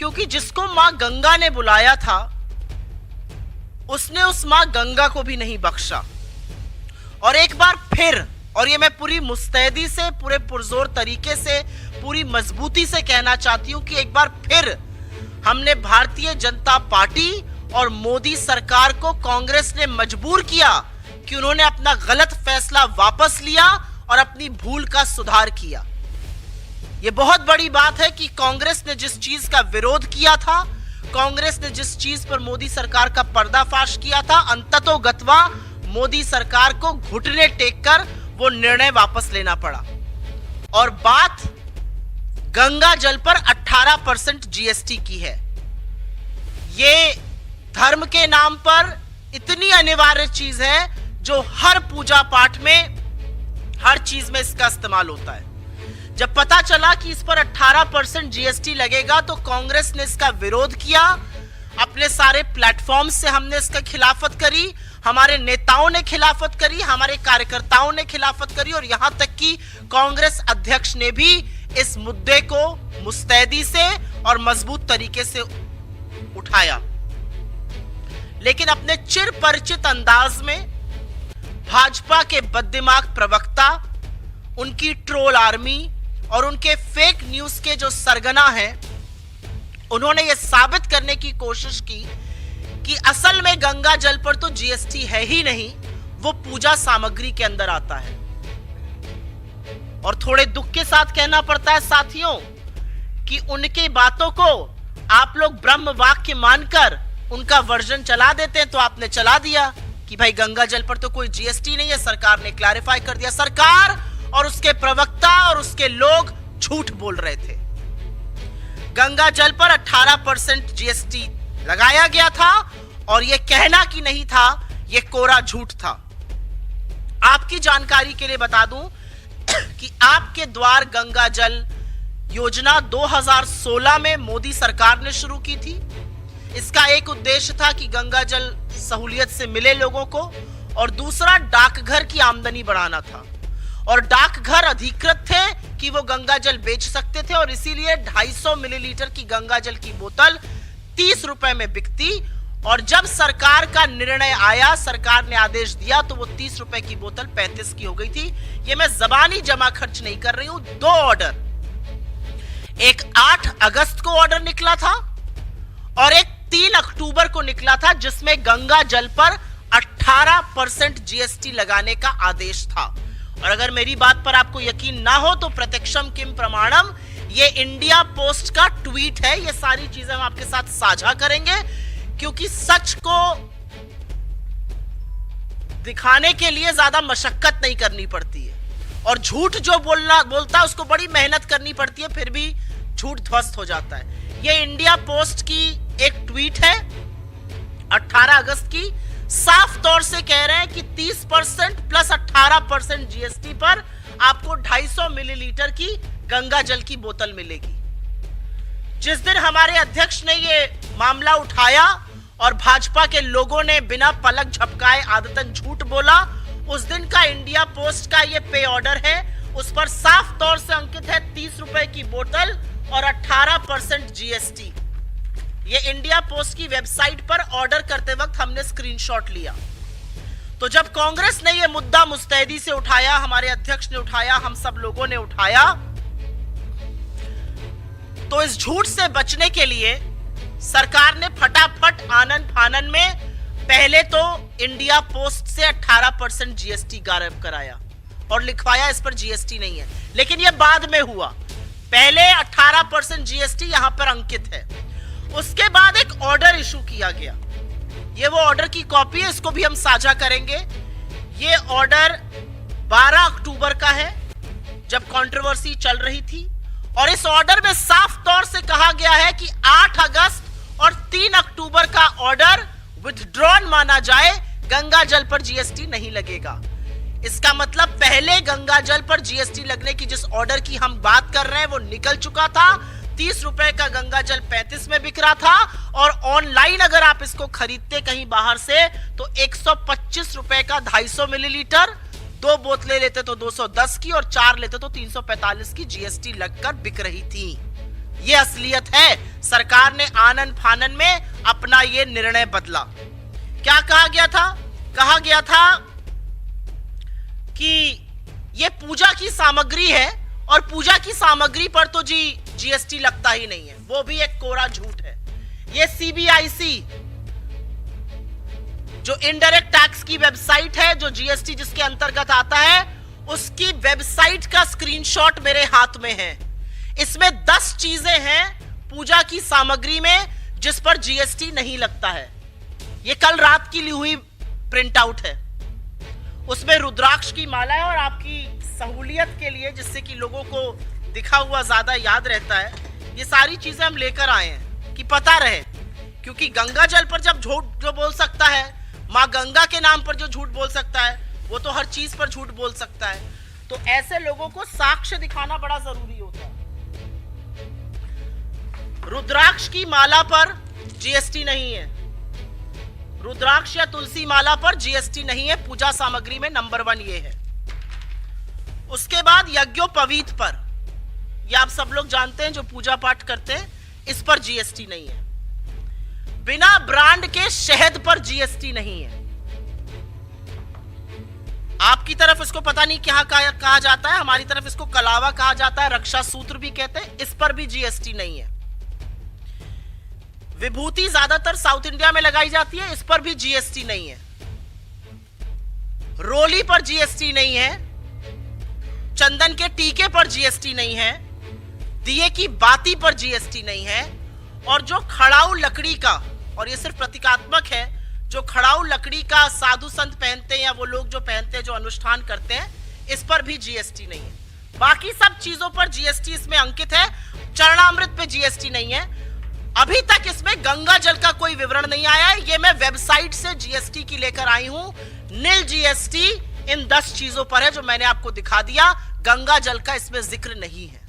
क्योंकि जिसको मां गंगा ने बुलाया था उसने उस मां गंगा को भी नहीं बख्शा। और एक बार फिर, और ये मैं पूरी मुस्तैदी से, पूरे पुरजोर तरीके से, पूरी मजबूती से कहना चाहती हूं कि एक बार फिर हमने भारतीय जनता पार्टी और मोदी सरकार को कांग्रेस ने मजबूर किया कि उन्होंने अपना गलत फैसला वापस लिया और अपनी भूल का सुधार किया। यह बहुत बड़ी बात है कि कांग्रेस ने जिस चीज का विरोध किया था, कांग्रेस ने जिस चीज पर मोदी सरकार का पर्दाफाश किया था, अंततोगत्वा मोदी सरकार को घुटने टेककर वो निर्णय वापस लेना पड़ा। और बात गंगा जल पर 18% जीएसटी की है। ये धर्म के नाम पर इतनी अनिवार्य चीज है जो हर पूजा पाठ में, हर चीज में इसका इस्तेमाल होता है। जब पता चला कि इस पर 18% जीएसटी लगेगा तो कांग्रेस ने इसका विरोध किया। अपने सारे प्लेटफॉर्म से हमने इसका खिलाफत करी, हमारे नेताओं ने खिलाफत करी, हमारे कार्यकर्ताओं ने खिलाफत करी, और यहां तक कि कांग्रेस अध्यक्ष ने भी इस मुद्दे को मुस्तैदी से और मजबूत तरीके से उठाया। लेकिन अपने चिर परिचित अंदाज में भाजपा के बददिमाग प्रवक्ता, उनकी ट्रोल आर्मी और उनके फेक न्यूज के जो सरगना हैं, उन्होंने यह साबित करने की कोशिश की कि असल में गंगा जल पर तो जीएसटी है ही नहीं, वो पूजा सामग्री के अंदर आता है। और थोड़े दुख के साथ कहना पड़ता है साथियों कि उनकी बातों को आप लोग ब्रह्म वाक्य मानकर उनका वर्जन चला देते हैं। तो आपने चला दिया कि भाई गंगा जल पर तो कोई जीएसटी नहीं है, सरकार ने क्लैरिफाई कर दिया। सरकार और उसके प्रवक्ता और उसके लोग झूठ बोल रहे थे। गंगा जल पर 18% जीएसटी लगाया गया था और यह कहना कि नहीं था, यह कोरा झूठ था। आपकी जानकारी के लिए बता दूं कि आपके द्वार गंगा जल योजना 2016 में मोदी सरकार ने शुरू की थी। इसका एक उद्देश्य था कि गंगा जल सहूलियत से मिले लोगों को, और दूसरा डाकघर की आमदनी बढ़ाना था। और डाकघर अधिकृत थे कि वो गंगा जल बेच सकते थे, और इसीलिए 250 मिलीलीटर की गंगा जल की बोतल 30 रुपए में बिकती। और जब सरकार का निर्णय आया, सरकार ने आदेश दिया, तो वो 30 रुपए की बोतल 35 की हो गई थी। ये मैं जबानी जमा खर्च नहीं कर रही हूं। 2 ऑर्डर, एक 8 अगस्त को ऑर्डर निकला था और एक 3 अक्टूबर को निकला था, जिसमें गंगा जल पर 18% जीएसटी लगाने का आदेश था। और अगर मेरी बात पर आपको यकीन ना हो तो प्रत्यक्षम किम प्रमाणम, ये इंडिया पोस्ट का ट्वीट है। ये सारी चीजें हम आपके साथ साझा करेंगे, क्योंकि सच को दिखाने के लिए ज्यादा मशक्कत नहीं करनी पड़ती है, और झूठ जो बोलता है उसको बड़ी मेहनत करनी पड़ती है, फिर भी झूठ ध्वस्त हो जाता है। ये इंडिया पोस्ट की एक ट्वीट है 18 अगस्त की, साफ तौर से कह रहे हैं कि 30% प्लस 18% जीएसटी पर आपको 250 मिलीलीटर की गंगा जल की बोतल मिलेगी। जिस दिन हमारे अध्यक्ष ने ये मामला उठाया और भाजपा के लोगों ने बिना पलक झपकाए आदतन झूठ बोला, उस दिन का इंडिया पोस्ट का ये पे ऑर्डर है। उस पर साफ तौर से अंकित है 30 रुपए की बोतल और 18% जीएसटी। ये इंडिया पोस्ट की वेबसाइट पर ऑर्डर करते वक्त हमने स्क्रीनशॉट लिया। तो जब कांग्रेस ने यह मुद्दा मुस्तैदी से उठाया, हमारे अध्यक्ष ने उठाया, हम सब लोगों ने उठाया, तो इस झूठ से बचने के लिए सरकार ने फटाफट आनन फानन में पहले तो इंडिया पोस्ट से 18% जीएसटी गायब कराया और लिखवाया इस पर जीएसटी नहीं है। लेकिन यह बाद में हुआ, पहले 18% जीएसटी यहां पर अंकित है। उसके बाद एक ऑर्डर इशू किया गया। ये वो ऑर्डर की कॉपी है, इसको भी हम साझा करेंगे। ये ऑर्डर 12 अक्टूबर का है, जब कंट्रोवर्सी चल रही थी, और इस ऑर्डर में साफ तौर से कहा गया है कि 8 अगस्त और 3 अक्टूबर का ऑर्डर विथड्रॉन माना जाए, गंगा जल पर जीएसटी नहीं लगेगा। इसका मतलब पहले गंगा जल पर जीएसटी लगने की जिस ऑर्डर की हम बात कर रहे हैं वो निकल चुका था। 30 रुपए का गंगा जल 35 में बिक रहा था, और ऑनलाइन अगर आप इसको खरीदते कहीं बाहर से तो 125 रुपए का 250 मिलीलीटर, 2 बोतलें लेते तो 210 की और 4 लेते तो 345 की जीएसटी लगकर बिक रही थी। ये असलियत है। सरकार ने आनन फानन में अपना ये निर्णय बदला। क्या कहा गया था? कहा गया था कि ये पूजा की सामग्री है और पूजा की सामग्री पर तो जीएसटी लगता ही नहीं है। वो भी एक कोरा झूठ है। ये सीबीआईसी जो इनडायरेक्ट टैक्स की वेबसाइट है, जो जीएसटी जिसके अंतर्गत आता है, उसकी वेबसाइट का स्क्रीनशॉट मेरे हाथ में है। इसमें 10 चीजें हैं पूजा की सामग्री में जिस पर जीएसटी नहीं लगता है। ये कल रात की ली हुई प्रिंट आउट है। उसमें रुद्राक्ष की माला है और आपकी सहूलियत के लिए, जिससे कि लोगों को दिखा हुआ ज्यादा याद रहता है, ये सारी चीजें हम लेकर आए हैं कि पता रहे। क्योंकि गंगा जल पर जब झूठ जो बोल सकता है, मां गंगा के नाम पर जो झूठ बोल सकता है, वो तो हर चीज पर झूठ बोल सकता है। तो ऐसे लोगों को साक्ष्य दिखाना बड़ा जरूरी होता है। रुद्राक्ष की माला पर जीएसटी नहीं है। रुद्राक्ष या तुलसी माला पर जीएसटी नहीं है। पूजा सामग्री में नंबर 1 ये है। उसके बाद यज्ञोपवीत पर, ये आप सब लोग जानते हैं जो पूजा पाठ करते हैं, इस पर जीएसटी नहीं है। बिना ब्रांड के शहद पर जीएसटी नहीं है। आपकी तरफ इसको पता नहीं क्या कहा जाता है, हमारी तरफ इसको कलावा कहा जाता है, रक्षा सूत्र भी कहते हैं, इस पर भी जीएसटी नहीं है। विभूति ज्यादातर साउथ इंडिया में लगाई जाती है, इस पर भी जीएसटी नहीं है। रोली पर जीएसटी नहीं है। चंदन के टीके पर जीएसटी नहीं है। दिए की बाती पर जीएसटी नहीं है। और जो खड़ाऊ लकड़ी का, और ये सिर्फ प्रतीकात्मक है, जो खड़ाऊ लकड़ी का साधु संत पहनते हैं या वो लोग जो पहनते हैं, जो अनुष्ठान करते हैं, इस पर भी जीएसटी नहीं है। बाकी सब चीजों पर जीएसटी इसमें अंकित है। चरणामृत पे जीएसटी नहीं है। अभी तक इसमें गंगा जल का कोई विवरण नहीं आया है। ये मैं वेबसाइट से जीएसटी की लेकर आई हूं। नील जीएसटी इन 10 चीजों पर है जो मैंने आपको दिखा दिया। गंगा जल का इसमें जिक्र नहीं है।